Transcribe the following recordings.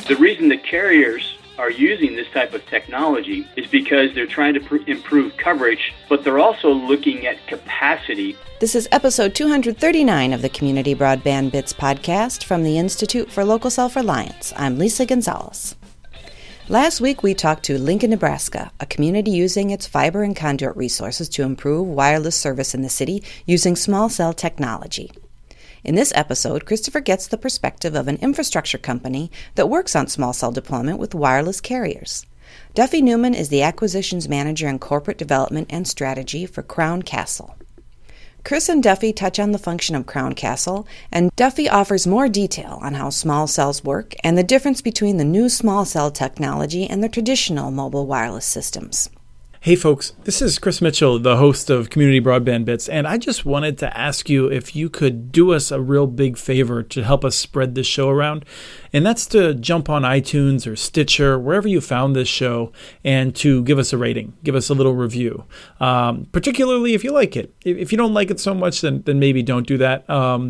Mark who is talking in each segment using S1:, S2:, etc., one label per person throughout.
S1: The reason the carriers are using this type of technology is because they're trying to improve coverage, but they're also looking at capacity.
S2: This is episode 239 of the Community Broadband Bits podcast from the Institute for Local Self-Reliance. I'm Lisa Gonzalez. Last week we talked to Lincoln, Nebraska, a community using its fiber and conduit resources to improve wireless service in the city using small cell technology. In this episode, Christopher gets the perspective of an infrastructure company that works on small cell deployment with wireless carriers. Duffy Newman is the Acquisitions Manager in Corporate Development and Strategy for Crown Castle. Chris and Duffy touch on the function of Crown Castle, and Duffy offers more detail on how small cells work and the difference between the new small cell technology and the traditional mobile wireless systems.
S3: Hey folks, this is Chris Mitchell, the host of Community Broadband Bits, and I just wanted to ask you if you could do us a real big favor to help us spread this show around, and that's to jump on iTunes or Stitcher, wherever you found this show, and to give us a rating, give us a little review, particularly if you like it. If you don't like it so much, then maybe don't do that,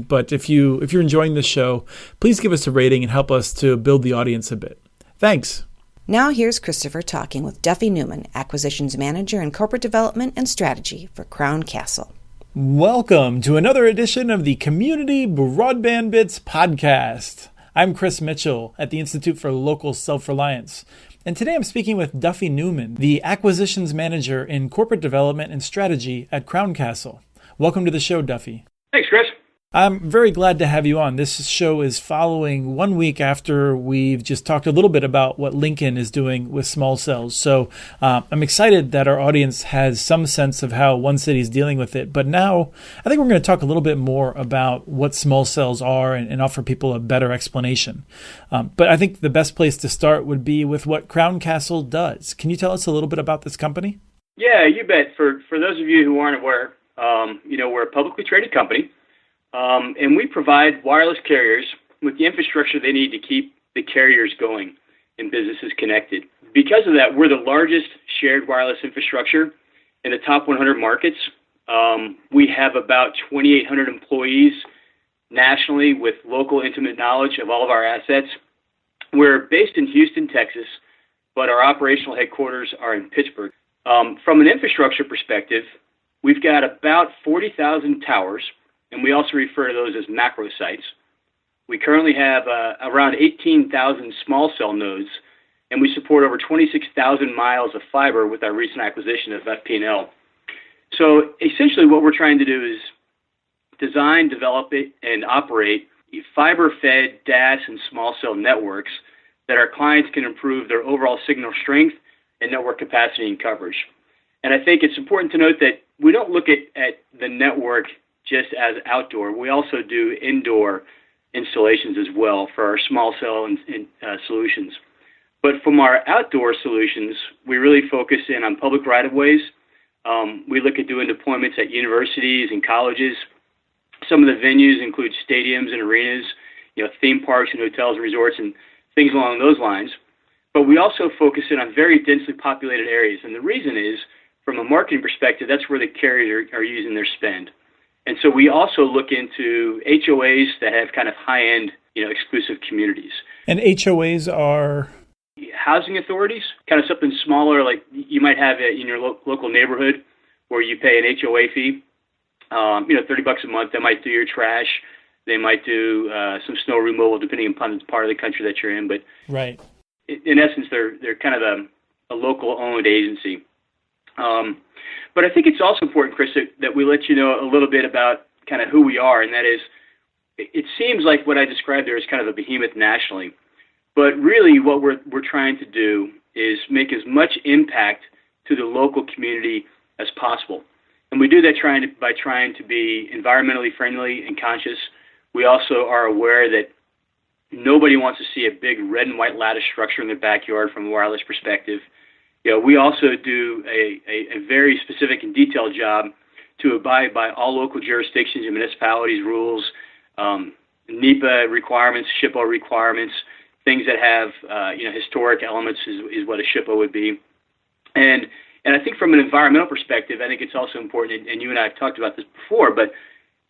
S3: but if you're enjoying this show, please give us a rating and help us to build the audience a bit. Thanks.
S2: Now here's Christopher talking with Duffy Newman, Acquisitions Manager in Corporate Development and Strategy for Crown Castle.
S3: Welcome to another edition of the Community Broadband Bits podcast. I'm Chris Mitchell at the Institute for Local Self-Reliance, and today I'm speaking with Duffy Newman, the Acquisitions Manager in Corporate Development and Strategy at Crown Castle. Welcome to the show, Duffy.
S1: Thanks, Chris.
S3: I'm very glad to have you on. This show is following 1 week after we've just talked a little bit about what Lincoln is doing with small cells. So I'm excited that our audience has some sense of how one city is dealing with it. But now I think we're going to talk a little bit more about what small cells are and offer people a better explanation. But I think the best place to start would be with what Crown Castle does. Can you tell us a little bit about this company?
S1: Yeah, you bet. For those of you who aren't aware, we're a publicly traded company. And we provide wireless carriers with the infrastructure they need to keep the carriers going and businesses connected. Because of that, we're the largest shared wireless infrastructure in the top 100 markets. We have about 2,800 employees nationally with local intimate knowledge of all of our assets. We're based in Houston, Texas, but our operational headquarters are in Pittsburgh. From an infrastructure perspective, we've got about 40,000 towers, and we also refer to those as macro sites. We currently have around 18,000 small cell nodes, and we support over 26,000 miles of fiber with our recent acquisition of FP&L. So essentially what we're trying to do is design, develop it, and operate fiber-fed DAS and small cell networks that our clients can improve their overall signal strength and network capacity and coverage. And I think it's important to note that we don't look at the network just as outdoor. We also do indoor installations as well for our small cell and solutions. But from our outdoor solutions, we really focus in on public right-of-ways. We look at doing deployments at universities and colleges. Some of the venues include stadiums and arenas, theme parks and hotels and resorts and things along those lines. But we also focus in on very densely populated areas. And the reason is, from a marketing perspective, that's where the carriers are using their spend. And so we also look into HOAs that have kind of high-end, exclusive communities.
S3: And HOAs are?
S1: Housing authorities, kind of something smaller, like you might have it in your local neighborhood where you pay an HOA fee, $30 a month. They might do your trash. They might do some snow removal, depending upon the part of the country that you're in. But
S3: right.
S1: In essence, they're kind of a local-owned agency. But I think it's also important, Chris, that we let you know a little bit about kind of who we are, and that is, it seems like what I described there is kind of a behemoth nationally, but really what we're trying to do is make as much impact to the local community as possible. And we do that by trying to be environmentally friendly and conscious. We also are aware that nobody wants to see a big red and white lattice structure in their backyard from a wireless perspective. We also do a very specific and detailed job to abide by all local jurisdictions and municipalities' rules, NEPA requirements, SHPO requirements, things that have historic elements is what a SHPO would be. And I think from an environmental perspective, I think it's also important, and you and I have talked about this before, but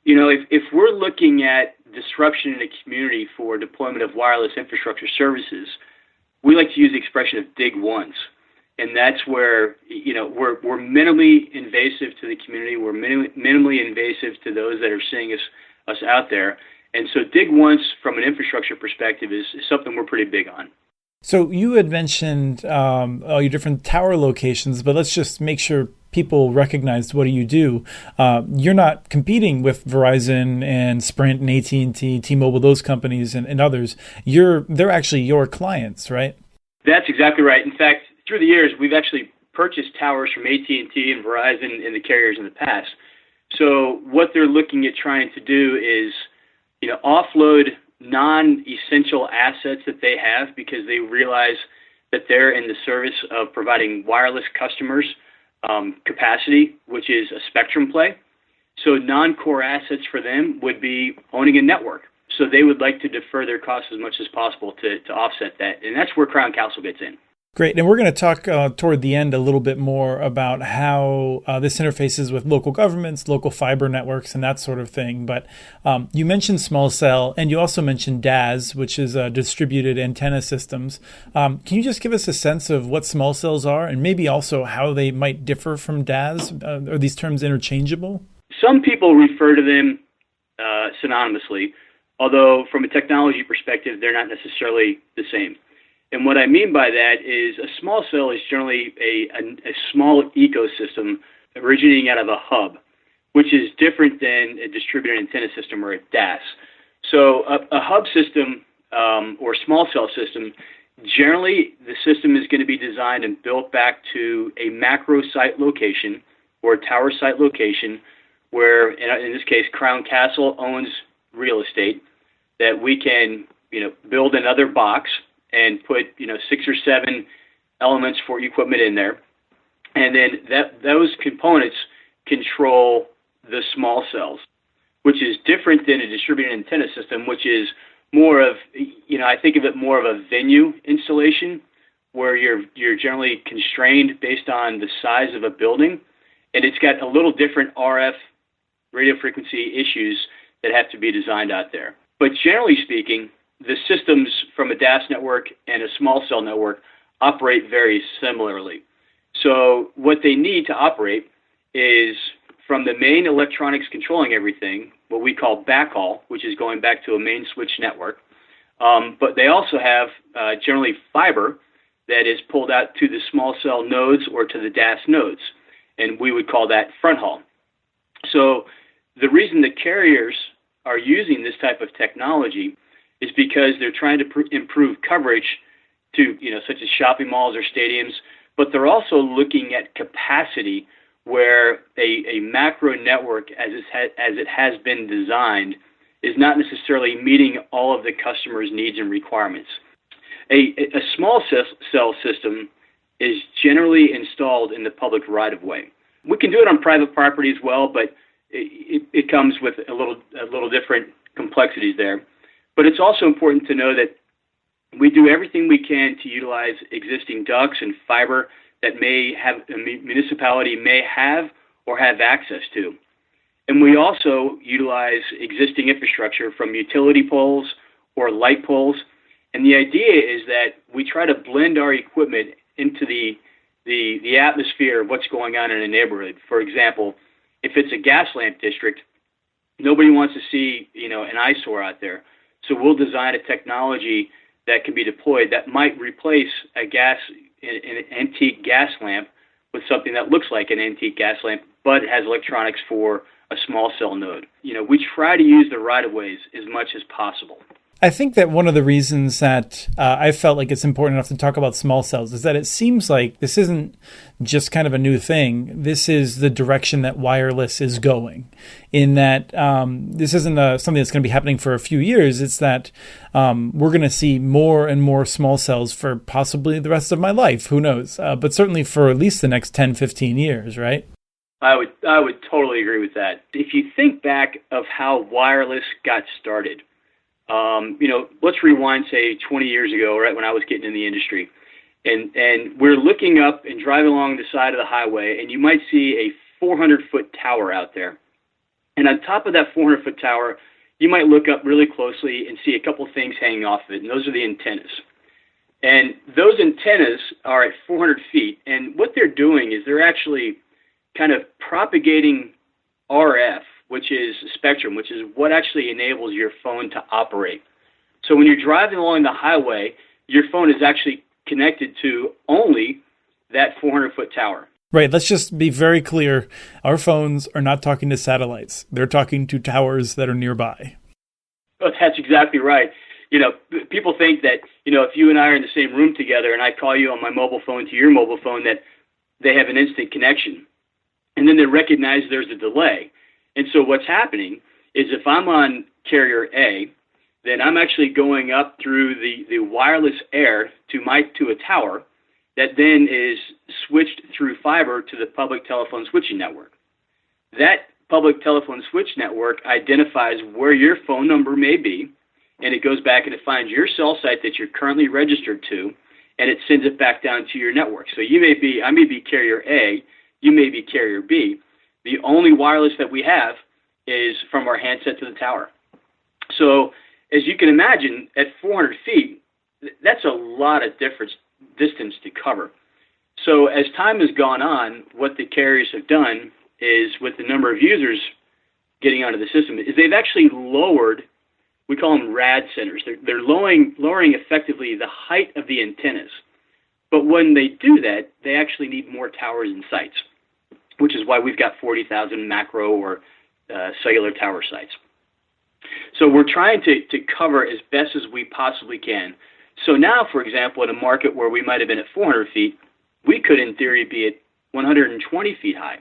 S1: if we're looking at disruption in a community for deployment of wireless infrastructure services, we like to use the expression of dig once. And that's where, we're minimally invasive to the community. We're minimally invasive to those that are seeing us out there. And so dig once from an infrastructure perspective is something we're pretty big on.
S3: So you had mentioned all your different tower locations, but let's just make sure people recognize what do you do. You're not competing with Verizon and Sprint and AT&T, T-Mobile, those companies and others. They're actually your clients, right?
S1: That's exactly right. In fact, through the years, we've actually purchased towers from AT&T and Verizon and the carriers in the past. So what they're looking at trying to do is, offload non-essential assets that they have because they realize that they're in the service of providing wireless customers capacity, which is a spectrum play. So non-core assets for them would be owning a network. So they would like to defer their costs as much as possible to offset that. And that's where Crown Castle gets in.
S3: Great. And we're going to talk toward the end a little bit more about how this interfaces with local governments, local fiber networks, and that sort of thing. But you mentioned small cell, and you also mentioned DAS, which is distributed antenna systems. Can you just give us a sense of what small cells are and maybe also how they might differ from DAS? Are these terms interchangeable?
S1: Some people refer to them synonymously, although from a technology perspective, they're not necessarily the same. And what I mean by that is a small cell is generally a small ecosystem originating out of a hub, which is different than a distributed antenna system or a DAS. So a hub system or small cell system, generally the system is going to be designed and built back to a macro site location or a tower site location where, in this case, Crown Castle owns real estate that we can, build another box and put 6 or 7 elements for equipment in there, and then those components control the small cells, which is different than a distributed antenna system, which is more of I think of it more of a venue installation where you're generally constrained based on the size of a building, and it's got a little different RF radio frequency issues that have to be designed out there. But generally speaking, the systems from a DAS network and a small cell network operate very similarly. So what they need to operate is from the main electronics controlling everything, what we call backhaul, which is going back to a main switch network. But they also have generally fiber that is pulled out to the small cell nodes or to the DAS nodes, and we would call that front haul. So the reason the carriers are using this type of technology is because they're trying to improve coverage to, such as shopping malls or stadiums, but they're also looking at capacity where a macro network, as it has been designed, is not necessarily meeting all of the customer's needs and requirements. A small cell system is generally installed in the public right-of-way. We can do it on private property as well, but it comes with a little different complexities there. But it's also important to know that we do everything we can to utilize existing ducts and fiber that a municipality may have or have access to. And we also utilize existing infrastructure from utility poles or light poles. And the idea is that we try to blend our equipment into the atmosphere of what's going on in a neighborhood. For example, if it's a gas lamp district, nobody wants to see, an eyesore out there. So we'll design a technology that can be deployed that might replace an antique gas lamp with something that looks like an antique gas lamp, but has electronics for a small cell node. We try to use the right-of-ways as much as possible.
S3: I think that one of the reasons that I felt like it's important enough to talk about small cells is that it seems like this isn't just kind of a new thing. This is the direction that wireless is going, in that this isn't something that's going to be happening for a few years. It's that we're going to see more and more small cells for possibly the rest of my life. Who knows? But certainly for at least the next 10, 15 years, right?
S1: I would totally agree with that. If you think back of how wireless got started, let's rewind, say, 20 years ago, right when I was getting in the industry. And we're looking up and driving along the side of the highway, and you might see a 400-foot tower out there. And on top of that 400-foot tower, you might look up really closely and see a couple things hanging off of it, and those are the antennas. And those antennas are at 400 feet. And what they're doing is they're actually kind of propagating RF, which is spectrum, which is what actually enables your phone to operate. So when you're driving along the highway, your phone is actually connected to only that 400-foot tower.
S3: Right. Let's just be very clear. Our phones are not talking to satellites. They're talking to towers that are nearby.
S1: Oh, that's exactly right. People think that, if you and I are in the same room together and I call you on my mobile phone to your mobile phone, that they have an instant connection. And then they recognize there's a delay. And so what's happening is if I'm on carrier A, then I'm actually going up through the wireless air to a tower that then is switched through fiber to the public telephone switching network. That public telephone switch network identifies where your phone number may be, and it goes back and it finds your cell site that you're currently registered to, and it sends it back down to your network. So I may be carrier A, you may be carrier B. The only wireless that we have is from our handset to the tower. So as you can imagine, at 400 feet, that's a lot of distance to cover. So as time has gone on, what the carriers have done is, with the number of users getting onto the system, is they've actually lowered, we call them rad centers. They're lowering effectively the height of the antennas. But when they do that, they actually need more towers and sites, which is why we've got 40,000 macro or cellular tower sites. So we're trying to cover as best as we possibly can. So now, for example, in a market where we might have been at 400 feet, we could, in theory, be at 120 feet high.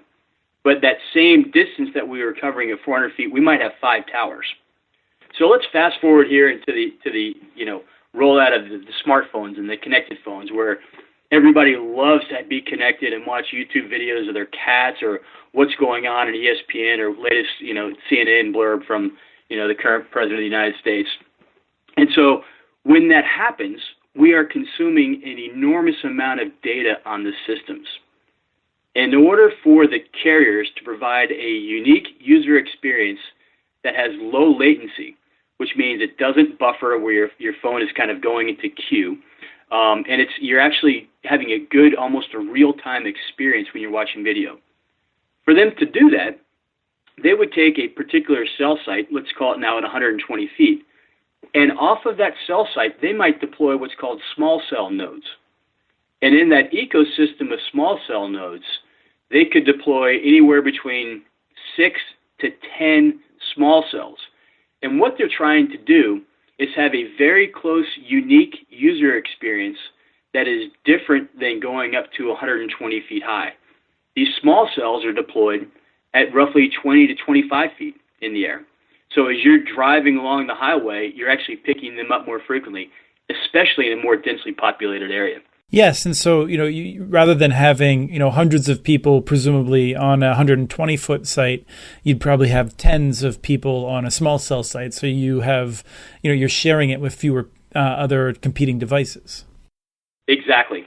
S1: But that same distance that we were covering at 400 feet, we might have 5 towers. So let's fast forward here into the rollout of the smartphones and the connected phones, where everybody loves to be connected and watch YouTube videos of their cats or what's going on in ESPN or latest CNN blurb from the current president of the United States. And so when that happens, we are consuming an enormous amount of data on the systems. In order for the carriers to provide a unique user experience that has low latency, which means it doesn't buffer where your phone is kind of going into queue, and you're actually having a good, almost a real-time experience when you're watching video. For them to do that, they would take a particular cell site, let's call it now at 120 feet, and off of that cell site, they might deploy what's called small cell nodes. And in that ecosystem of small cell nodes, they could deploy anywhere between 6 to 10 small cells. And what they're trying to do is have a very close, unique user experience that is different than going up to 120 feet high. These small cells are deployed at roughly 20 to 25 feet in the air. So as you're driving along the highway, you're actually picking them up more frequently, especially in a more densely populated area.
S3: Yes, and so rather than having hundreds of people presumably on a 120-foot site, you'd probably have tens of people on a small cell site. So you have you're sharing it with fewer other competing devices. Exactly.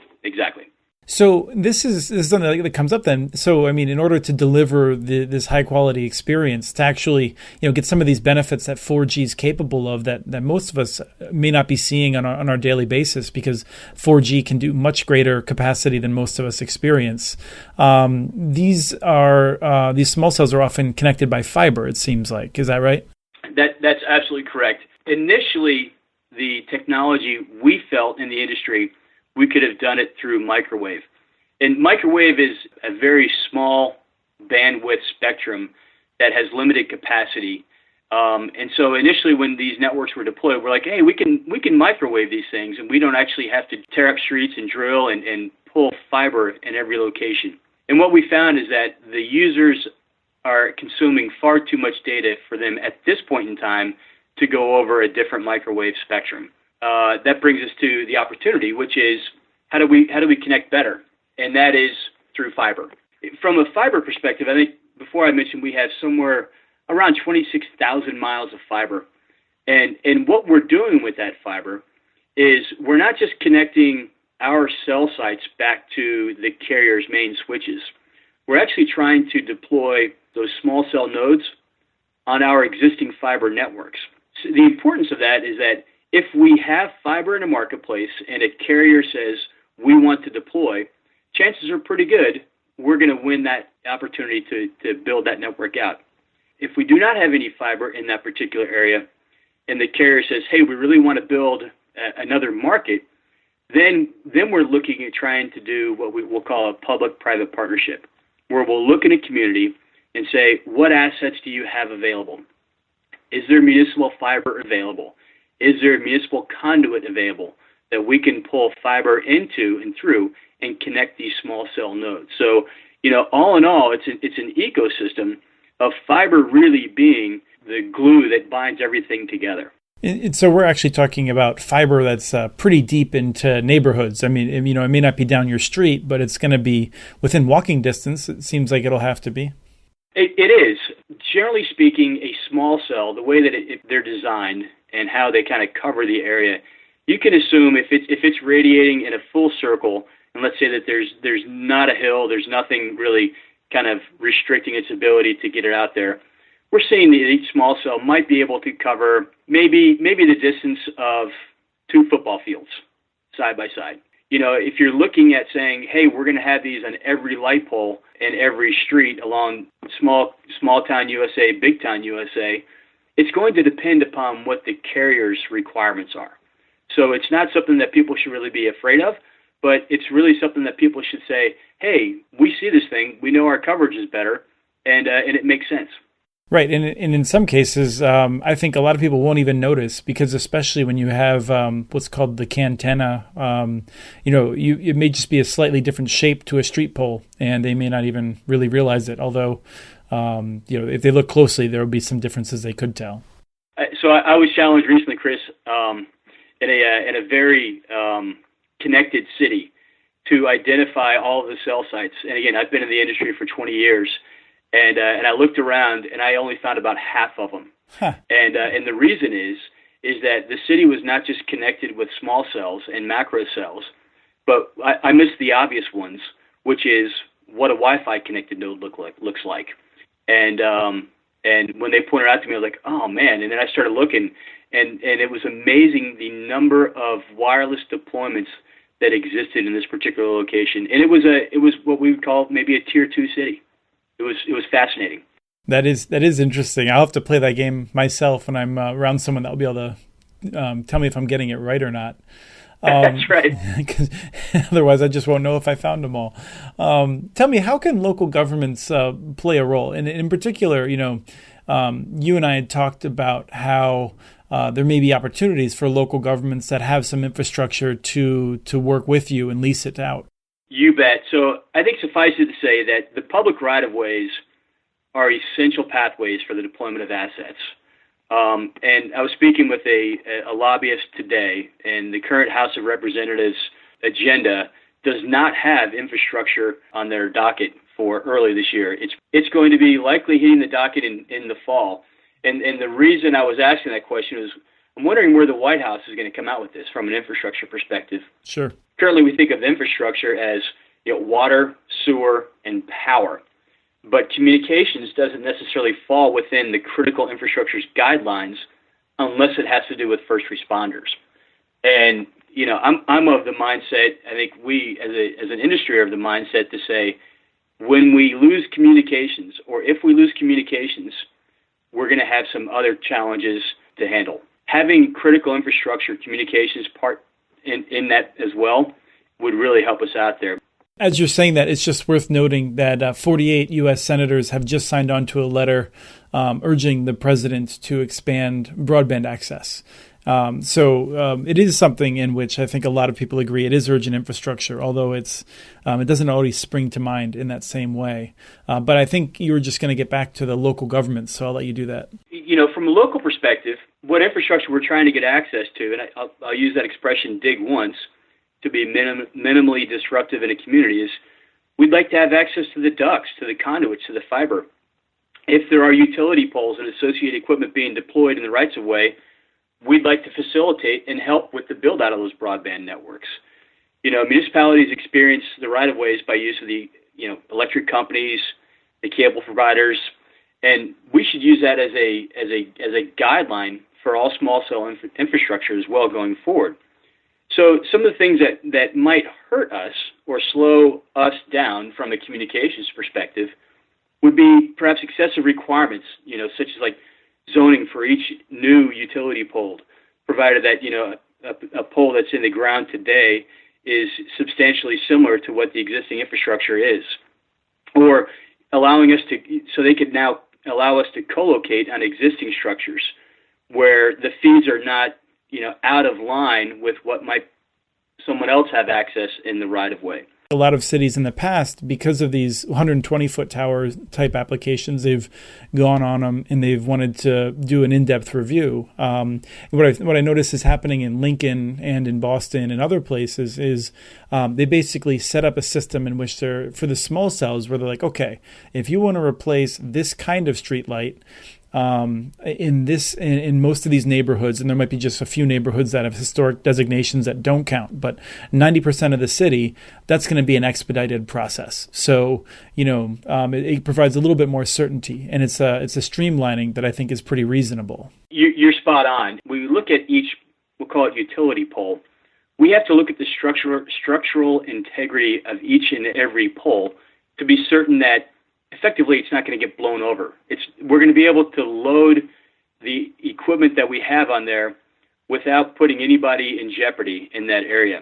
S3: So this is something that comes up then. So, I mean, in order to deliver this high quality experience, to actually, get some of these benefits that 4G is capable of that most of us may not be seeing on our daily basis, because 4G can do much greater capacity than most of us experience. These small cells are often connected by fiber, it seems like. Is that right?
S1: That's absolutely correct. Initially, the technology we felt in the industry, we could have done it through microwave. And microwave is a very small bandwidth spectrum that has limited capacity. And so initially when these networks were deployed, we're like, hey, we can microwave these things, and we don't actually have to tear up streets and drill and pull fiber in every location. And what we found is that the users are consuming far too much data for them at this point in time to go over a different microwave spectrum. That brings us to the opportunity, which is how do we connect better? And that is through fiber. From a fiber perspective, I think before I mentioned we have somewhere around 26,000 miles of fiber. And what we're doing with that fiber is we're not just connecting our cell sites back to the carrier's main switches. We're actually trying to deploy those small cell nodes on our existing fiber networks. So the importance of that is that if we have fiber in a marketplace and a carrier says we want to deploy, chances are pretty good we're going to win that opportunity to build that network out. If we do not have any fiber in that particular area and the carrier says, hey, we really want to build another market, then we're looking at trying to do what we will call a public-private partnership, where we'll look at a community and say, what assets do you have available? Is there municipal fiber available? Is there municipal conduit available that we can pull fiber into and through and connect these small cell nodes? So, all in all, it's an ecosystem of fiber really being the glue that binds everything together.
S3: And so we're actually talking about fiber that's pretty deep into neighborhoods. I mean, it may not be down your street, but it's going to be within walking distance. It seems like it'll have to be.
S1: It is. Generally speaking, a small cell, the way that they're designed and how they kind of cover the area, you can assume if it's radiating in a full circle, and let's say that there's not a hill, there's nothing really kind of restricting its ability to get it out there, we're seeing that each small cell might be able to cover maybe the distance of 2 football fields side by side. If you're looking at saying, hey, we're going to have these on every light pole and every street along small town USA, big town USA, it's going to depend upon what the carrier's requirements are. So it's not something that people should really be afraid of, but it's really something that people should say, hey, we see this thing, we know our coverage is better, and it makes sense. Right.
S3: And in some cases, I think a lot of people won't even notice, because especially when you have what's called the cantenna, it may just be a slightly different shape to a street pole, and they may not even really realize it. Although, if they look closely, there will be some differences they could tell.
S1: So I was challenged recently, Chris, in a very connected city to identify all of the cell sites. And again, I've been in the industry for 20 years. And I looked around, and I only found about half of them.
S3: Huh.
S1: And the reason is that the city was not just connected with small cells and macro cells, but I missed the obvious ones, which is what a Wi-Fi connected node looks like. And when they pointed out to me, I was like, oh man! And then I started looking, and it was amazing the number of wireless deployments that existed in this particular location. And it was what we would call maybe a tier 2 city. It was fascinating.
S3: That is interesting. I'll have to play that game myself when I'm around someone that will be able to tell me if I'm getting it right or not.
S1: That's right.
S3: Because otherwise, I just won't know if I found them all. Tell me, how can local governments play a role? And in particular, you and I had talked about how there may be opportunities for local governments that have some infrastructure to work with you and lease it out.
S1: You bet. So I think suffice it to say that the public right-of-ways are essential pathways for the deployment of assets. And I was speaking with a lobbyist today, and the current House of Representatives agenda does not have infrastructure on their docket for early this year. It's going to be likely hitting the docket in the fall. And the reason I was asking that question is I'm wondering where the White House is going to come out with this from an infrastructure perspective.
S3: Sure.
S1: Currently, we think of infrastructure as water, sewer, and power. But communications doesn't necessarily fall within the critical infrastructure's guidelines unless it has to do with first responders. And, I'm of the mindset, I think we as an industry are of the mindset to say, when we lose communications, or if we lose communications, we're going to have some other challenges to handle. Having critical infrastructure communications part in that as well would really help us out there.
S3: As you're saying that, it's just worth noting that 48 U.S. senators have just signed on to a letter urging the president to expand broadband access. So it is something in which I think a lot of people agree it is urgent infrastructure, although it doesn't always spring to mind in that same way. But I think you were just going to get back to the local governments, so I'll let you do that.
S1: From a local perspective, what infrastructure we're trying to get access to, and I'll use that expression, dig once, to be minimally disruptive in a community, is we'd like to have access to the ducts, to the conduits, to the fiber. If there are utility poles and associated equipment being deployed in the rights of way, we'd like to facilitate and help with the build out of those broadband networks. Municipalities experience the right of ways by use of the electric companies, the cable providers, and we should use that as a guideline for all small cell infrastructure as well going forward. So some of the things that might hurt us or slow us down from a communications perspective would be perhaps excessive requirements, such as like zoning for each new utility pole, provided that, a pole that's in the ground today is substantially similar to what the existing infrastructure is, or allowing us to, so they could now allow us to co-locate on existing structures where the feeds are not, out of line with what might someone else have access in the right-of-way.
S3: A lot of cities in the past, because of these 120-foot tower type applications, they've gone on them and they've wanted to do an in-depth review. What I notice is happening in Lincoln and in Boston and other places is they basically set up a system in which they're, for the small cells, where they're like, okay, if you want to replace this kind of street light, in most of these neighborhoods, and there might be just a few neighborhoods that have historic designations that don't count, but 90% of the city, that's going to be an expedited process. So, it provides a little bit more certainty, and it's a streamlining that I think is pretty reasonable.
S1: You're spot on. When we look at each, we'll call it utility pole, we have to look at the structural integrity of each and every pole to be certain that effectively it's not going to get blown over. We're going to be able to load the equipment that we have on there without putting anybody in jeopardy in that area.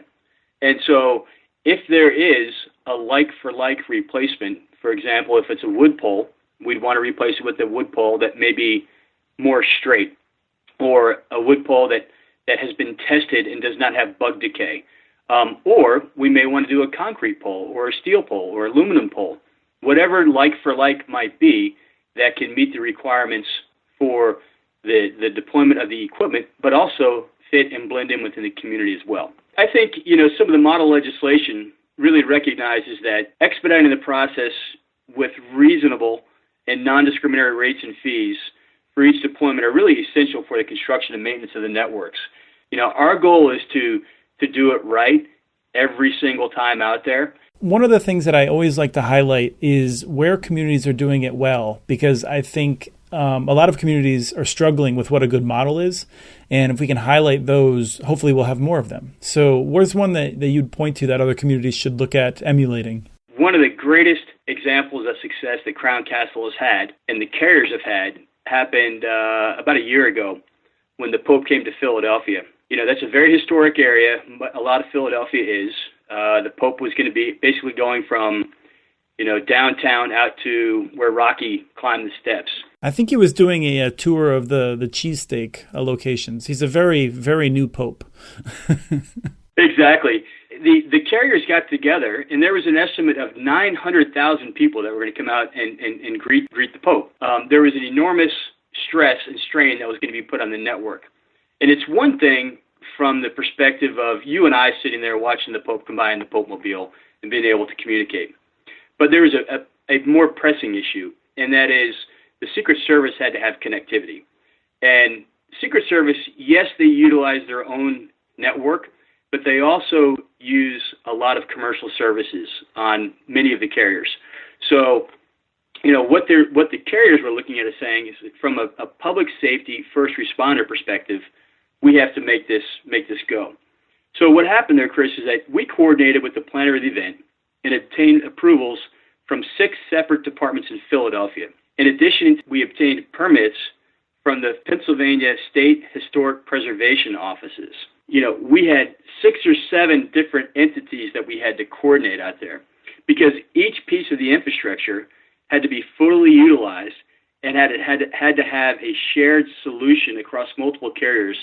S1: And so if there is a like-for-like replacement, for example, if it's a wood pole, we'd want to replace it with a wood pole that may be more straight, or a wood pole that has been tested and does not have bug decay. Or we may want to do a concrete pole or a steel pole or aluminum pole. Whatever like-for-like might be that can meet the requirements for the deployment of the equipment, but also fit and blend in within the community as well. I think, some of the model legislation really recognizes that expediting the process with reasonable and non-discriminatory rates and fees for each deployment are really essential for the construction and maintenance of the networks. Our goal is to do it right every single time out there.
S3: One of the things that I always like to highlight is where communities are doing it well, because I think a lot of communities are struggling with what a good model is. And if we can highlight those, hopefully we'll have more of them. So where's one that you'd point to that other communities should look at emulating?
S1: One of the greatest examples of success that Crown Castle has had and the carriers have had happened about a year ago when the Pope came to Philadelphia. That's a very historic area, but a lot of Philadelphia is. The Pope was going to be basically going from, downtown out to where Rocky climbed the steps. I
S3: think he was doing a tour of the cheesesteak locations. He's a very, very new Pope.
S1: Exactly. The carriers got together, and there was an estimate of 900,000 people that were going to come out and greet the Pope. There was an enormous stress and strain that was going to be put on the network. And it's one thing from the perspective of you and I sitting there watching the Pope come by in the Pope Mobile and being able to communicate. But there was a more pressing issue, and that is the Secret Service had to have connectivity. And Secret Service, yes, they utilize their own network, but they also use a lot of commercial services on many of the carriers. So, what the carriers were looking at is saying is from a public safety first responder perspective, we have to make this go. So what happened there, Chris, is that we coordinated with the planner of the event and obtained approvals from 6 separate departments in Philadelphia. In addition, we obtained permits from the Pennsylvania State Historic Preservation offices. We had 6 or 7 different entities that we had to coordinate out there because each piece of the infrastructure had to be fully utilized and had to have a shared solution across multiple carriers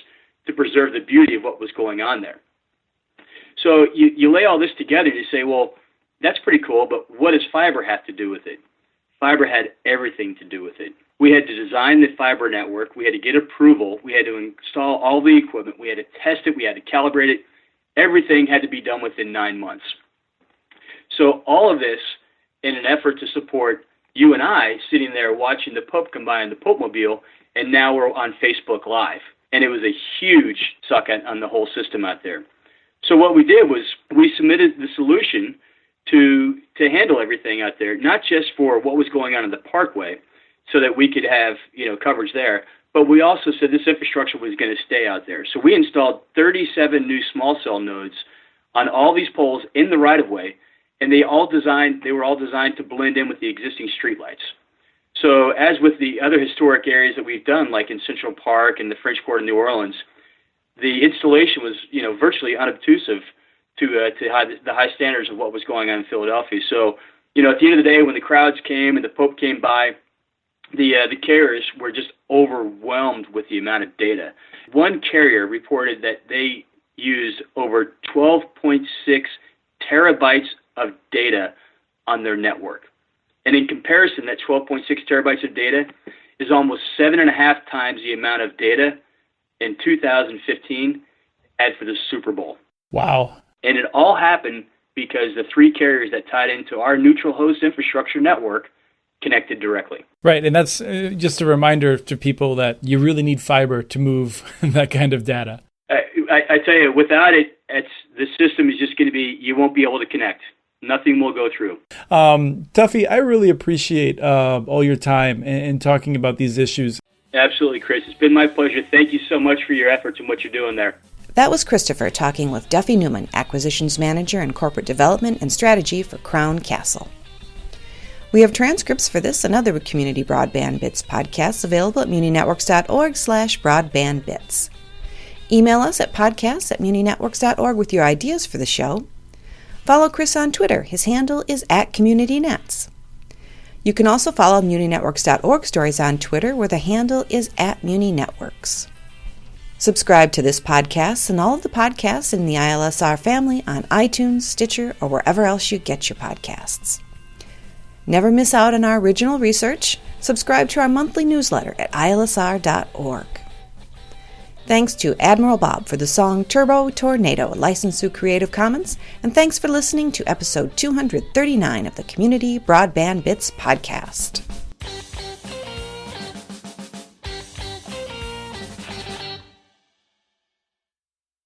S1: to preserve the beauty of what was going on there. So you lay all this together and you say, well, that's pretty cool, but what does fiber have to do with it? Fiber had everything to do with it. We had to design the fiber network. We had to get approval. We had to install all the equipment. We had to test it. We had to calibrate it. Everything had to be done within 9 months. So all of this in an effort to support you and I sitting there watching the Pope come by in the Pope Mobile, and now we're on Facebook Live. And it was a huge suck on the whole system out there. So what we did was we submitted the solution to handle everything out there, not just for what was going on in the parkway so that we could have coverage there, But we also said this infrastructure was going to stay out there. So we installed 37 new small cell nodes on all these poles in the right-of-way, and they were all designed to blend in with the existing streetlights. So as with the other historic areas that we've done, like in Central Park and the French Quarter in New Orleans, the installation was, virtually unobtrusive to the high standards of what was going on in Philadelphia. So, at the end of the day, when the crowds came and the Pope came by, the carriers were just overwhelmed with the amount of data. One carrier reported that they used over 12.6 terabytes of data on their network. And in comparison, that 12.6 terabytes of data is almost 7.5 times the amount of data in 2015 had for the Super Bowl.
S3: Wow.
S1: And it all happened because the three carriers that tied into our neutral host infrastructure network connected directly.
S3: Right, and that's just a reminder to people that you really need fiber to move that kind of data.
S1: I tell you, without it, the system is just going to be, you won't be able to connect. Nothing will go through.
S3: Tuffy, I really appreciate all your time in talking about these issues.
S1: Absolutely, Chris. It's been my pleasure. Thank you so much for your efforts and what you're doing there.
S2: That was Christopher talking with Duffy Newman, Acquisitions Manager and Corporate Development and Strategy for Crown Castle. We have transcripts for this and other Community Broadband Bits podcasts available at muninetworks.org/broadbandbits. Email us at podcasts@muninetworks.org with your ideas for the show. Follow Chris on Twitter. His handle is @CommunityNets. You can also follow muninetworks.org stories on Twitter, where the handle is @muninetworks. Subscribe to this podcast and all of the podcasts in the ILSR family on iTunes, Stitcher, or wherever else you get your podcasts. Never miss out on our original research. Subscribe to our monthly newsletter at ilsr.org. Thanks to Admiral Bob for the song Turbo Tornado, licensed through Creative Commons, and thanks for listening to episode 239 of the Community Broadband Bits podcast.